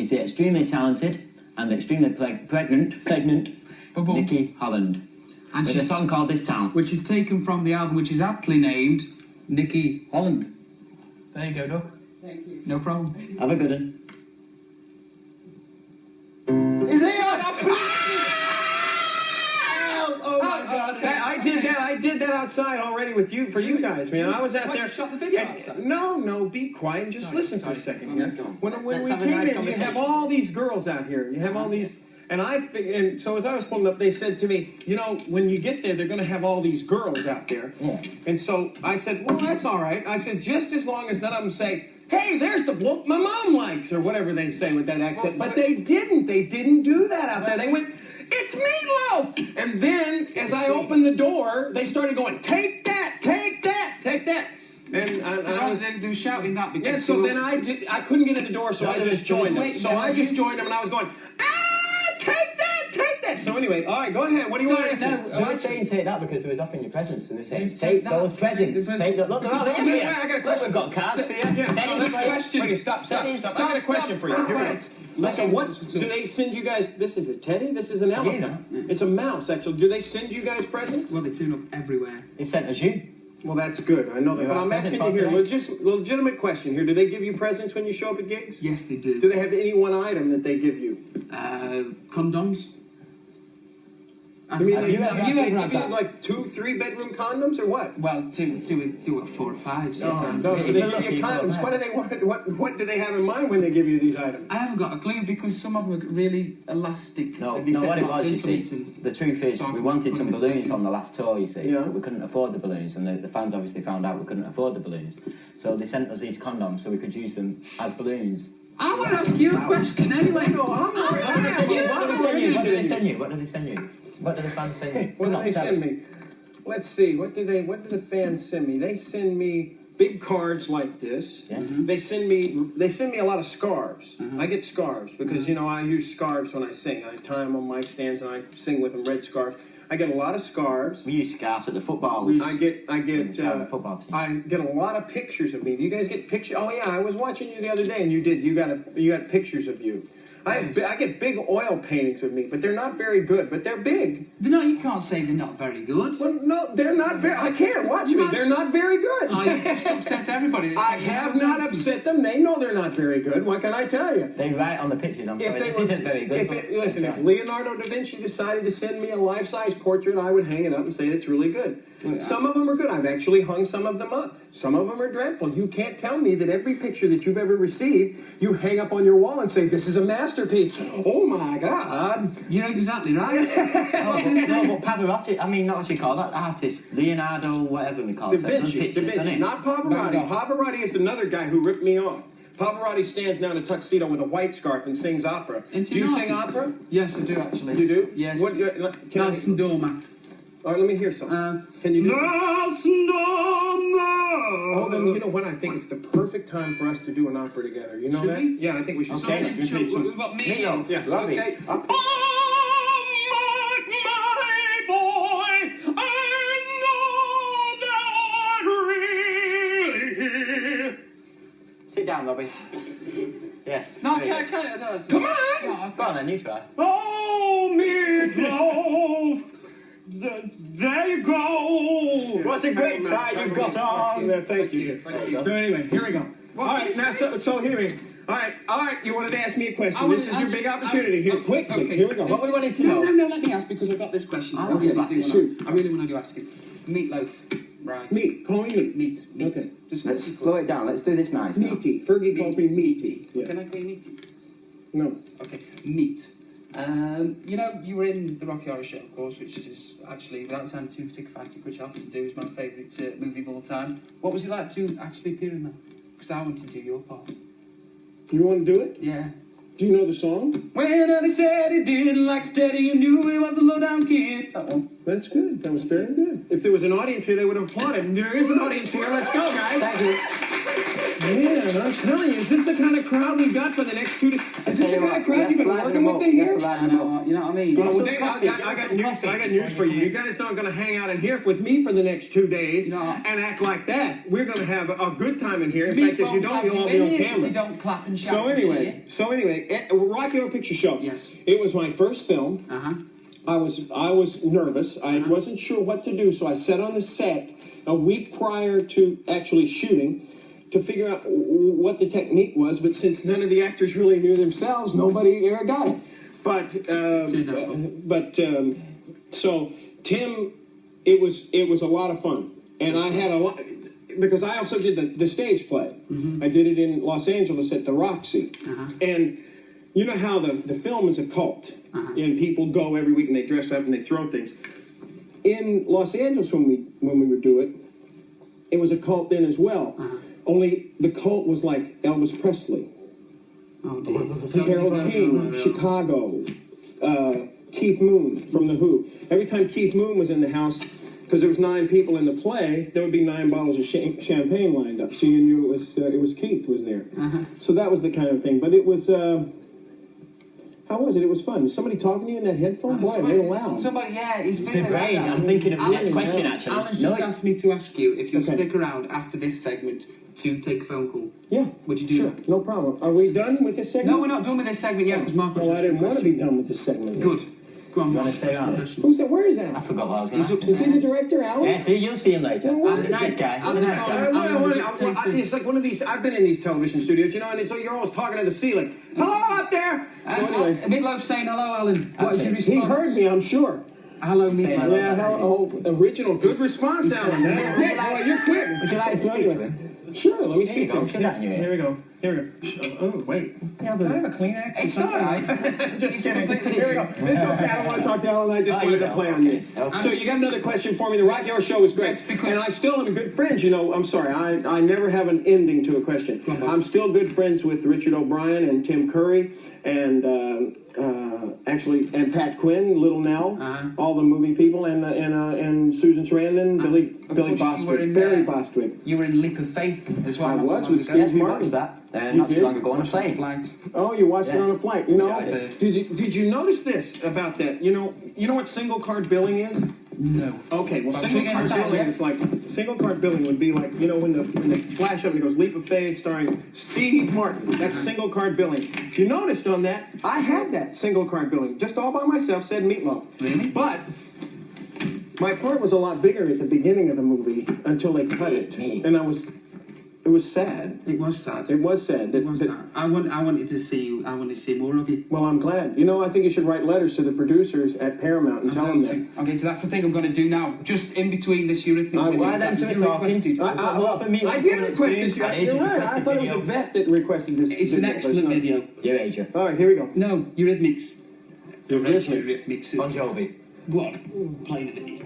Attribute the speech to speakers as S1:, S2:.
S1: is the extremely talented and extremely pregnant Nikki Holland. And with a song called This Town.
S2: Which is taken from the album, which is aptly named Nikki Holland. There you go, Doc.
S3: Thank you.
S2: No problem.
S1: Have a good one.
S3: Is he on? Oh my God! I did that outside already with you for you guys, man. I was out there.
S2: You shot the video outside?
S3: No, be quiet and just listen for a second here. When we
S1: Let's have a
S3: came
S1: nice
S3: in, you have all these girls out here. You have all these. And so as I was pulling up, they said to me, you know, when you get there, they're going to have all these girls out there.
S1: Yeah.
S3: And so I said, well, that's all right. I said, just as long as none of them say, hey, there's the bloke my mom likes, or whatever they say with that accent. But they didn't. They didn't do that out there. They went, it's Meatloaf. And then as I opened the door, they started going, take that, take that, take that. And
S2: they were shouting that because...
S3: Yeah, so then I couldn't get in the door, so I just joined them. So I just joined them, and I was going, take that, take that. So anyway, all right, go ahead. What do you want to say?
S1: They were saying take that because they was offering you presents, and they saying take those presents. Take that. Look, they're all in here.
S3: I got a question.
S1: We've got cards for you.
S3: Yeah, next question. Wait, stop. I got a question for you. Here we go. So what do they send you guys? This is a teddy. This is an elephant. It's a mouse, actually. Do they send you guys presents?
S2: Well, they turn up everywhere.
S1: They sent us you.
S3: Well, that's good. I know that. But I'm asking you here, legitimate question here. Do they give you presents when you show up at gigs?
S2: Yes, they do.
S3: Do they have any one item that they give you?
S2: Condoms.
S3: Have you ever
S2: had that?
S3: Like 2, 3 bedroom condoms or what?
S2: Well, two, 4 or 5 sometimes.
S3: No, so they give you condoms. What do they want? What do they have in mind when they give you these items?
S2: I haven't got a clue because some of them are really elastic.
S1: No, what it was, you see, the truth is, we wanted some balloons on the last tour, you see, but we couldn't afford the balloons, and the fans obviously found out we couldn't afford the balloons. So they sent us these condoms so we could use them as balloons.
S2: I want to ask you a question anyway.
S3: No, I'm not.
S1: What do they send you? What do they send you? What do the fans send you?
S3: What do they send me? Let's see. What do the fans send me? They send me big cards like this.
S1: Yes.
S3: They send me a lot of scarves. I get scarves because I use scarves when I sing. I tie them on mic stands and I sing with them, red scarves. I get a lot of scarves.
S1: We use scarves at the football.
S3: I get
S1: football team.
S3: I get a lot of pictures of me. Do you guys get pictures? Oh yeah, I was watching you the other day, and you did. You got pictures of you. I get big oil paintings of me, but they're not very good. But they're big.
S2: No, you can't say they're not very good.
S3: Well, no, they're not very. I can't watch me. They're not very good.
S2: I just upset everybody.
S3: I have not upset them. They know they're not very good. What can I tell you?
S1: They write on the pictures. I'm sorry, this isn't very good.
S3: Listen, if Leonardo da Vinci decided to send me a life-size portrait, I would hang it up and say it's really good. Some of them are good. I've actually hung some of them up. Some of them are dreadful. You can't tell me that every picture that you've ever received, you hang up on your wall and say, this is a masterpiece. Oh, my God.
S2: You're exactly right.
S1: No, but Pavarotti, I mean, not what you call that artist, Leonardo, whatever we call it.
S3: Da Vinci, not Pavarotti. Pavarotti is another guy who ripped me off. Pavarotti stands down in a tuxedo with a white scarf and sings opera. Do you sing opera?
S2: Yes, I do, actually.
S3: You do?
S2: Yes.
S3: Nelson
S2: Doormat.
S3: All right, let me hear some. Can you do
S2: Nelson Doormat.
S3: Oh, then you know what? I think it's the perfect time for us to do an opera together. You know
S2: Should
S3: that?
S2: we?
S3: Yeah, I think we should.
S1: Okay.
S2: We've got Meatloaf.
S3: Yes.
S2: Okay.
S1: Sit down, Robbie. Yes.
S2: No, I can't. No,
S3: Come on!
S1: Go on then, you try.
S3: Oh, Meatloaf! There you go!
S1: What a great tie you've got on!
S3: Yeah, thank you. So anyway, here we go. All right, now, so here we go. All right, you wanted to ask me a question. This is your big opportunity. Here, quickly, here we go. What we wanted to know.
S2: No, let me ask because I've got this question. I really want to ask it. Meatloaf. Right.
S3: Meat. Call me meat.
S2: Meat.
S3: Okay.
S2: Just
S1: Let's slow it down. Let's do this nice now.
S3: Meaty. Fergie calls me meaty. Yeah.
S2: Can I call you meaty?
S3: No.
S2: Okay. Meat. You were in the Rocky Horror Show, of course, which is actually, without sounding too sycophantic, which I often do, is my favourite movie of all time. What was it like to actually appear in that? Because I want to do your part.
S3: You want to do it?
S2: Yeah.
S3: Do you know the song?
S2: When he said he didn't like steady, you knew he was a low-down kid. That one.
S3: That's good. That was very good. If there was an audience here, they would have applauded. There is an audience here. Let's go, guys.
S1: Thank you.
S3: Man, I'm telling you, is this the kind of crowd we got for the next 2 days? Is this the kind of crowd you've been working with in here?
S2: You know what I mean?
S3: Well, Dave, I got news for you. You guys aren't going to hang out in here with me for the next 2 days and act like that. We're going to have a good time in here. In fact, if you don't, you'll all be on camera.
S2: You don't clap and shout.
S3: So anyway, Rocky Horror Picture Show.
S2: Yes.
S3: It was my first film. I was nervous. I wasn't sure what to do, so I sat on the set a week prior to actually shooting to figure out what the technique was. But since none of the actors really knew themselves, nobody ever got it. So Tim, it was a lot of fun, and I had a lot because I also did the stage play. I did it in Los Angeles at the Roxy, and you know how the film is a cult, and people go every week and they dress up and they throw things. In Los Angeles, when we would do it, it was a cult then as well. Only the cult was like Elvis Presley, Carole King, Chicago, Keith Moon from The Who. Every time Keith Moon was in the house, because there was 9 people in the play, there would be 9 bottles of champagne lined up, so you knew it was Keith was there. So that was the kind of thing. But it was. How was it? It was fun. Was somebody talking to you in that headphone? Boy, they were loud.
S2: Somebody, yeah, he's
S1: been great. I'm thinking of the next question, actually.
S2: Alan's just asked me to ask you if you'll stick around after this segment to take a phone call.
S3: Yeah.
S2: Would you do
S3: sure.
S2: that?
S3: No problem. Are we done with this segment?
S2: No, we're not done with this segment yet, because Mark
S3: I didn't want to be done with this segment.
S2: Good. Go on,
S1: Mark.
S3: Who's that? Where is that?
S1: I forgot what I was going to ask.
S3: Is he the director, Alan?
S1: Yeah, see, you'll see him later. He's a nice guy. He's a nice guy.
S3: It's like one of these. I've been in these television studios, you know, and so you're always talking to the ceiling. Hello out there. So anyway,
S2: Meatloaf saying hello, Alan. What is your response?
S3: He heard me, I'm sure.
S2: Hello, Meatloaf.
S3: Yeah, hello. Original, good response, Alan. That's great. Boy, you're quick.
S1: Would you like to speak to him?
S3: Sure, let me speak to him.
S1: Here we go.
S3: Oh, wait.
S1: Yeah, can I have a Kleenex?
S2: It's all right.
S3: Just kidding. Here we go. It's okay. I don't want to talk to Alan. I just wanted to play on you.
S1: Okay.
S3: So you got another question for me? The Rocky Horror Show was great.
S2: Yes, because
S3: and I still am good friends. You know, I'm sorry. I never have an ending to a question. I'm still good friends with Richard O'Brien and Tim Curry and and Pat Quinn, Little Nell, all the movie people, and Susan Sarandon, Billy Bostwick, Barry Bostwick.
S2: You were in Leap of Faith as well.
S3: I was with
S1: Yes,
S3: Steve
S1: we
S3: Martin.
S1: watched that not too long ago on a plane.
S3: Oh, you watched it on a flight. You know,
S2: Yeah.
S3: did you notice this about that? You know what single card billing is?
S2: No.
S3: Okay, well, single card billing is like single card billing would be like when they flash up and it goes Leap of Faith starring Steve Martin. That's single card billing. You noticed on that I had that single card billing just all by myself. Said Meatloaf.
S2: Really?
S3: But my part was a lot bigger at the beginning of the movie until they cut it, and it was sad.
S2: It was sad.
S3: It was sad.
S2: I wanted to see you. I wanted to see more of you.
S3: Well, I'm glad. You know, I think you should write letters to the producers at Paramount and tell them that.
S2: Okay, so that's the thing I'm going to do now. Just in between this Eurythmics video.
S1: Why don't you talk?
S3: I did request this. You're right. I thought it was a vet that requested this.
S2: It's an excellent video.
S1: Your age.
S3: All right, here we go.
S2: No, Eurythmics.
S3: Eurythmics.
S1: Bon Jovi.
S2: Go on. Play the video.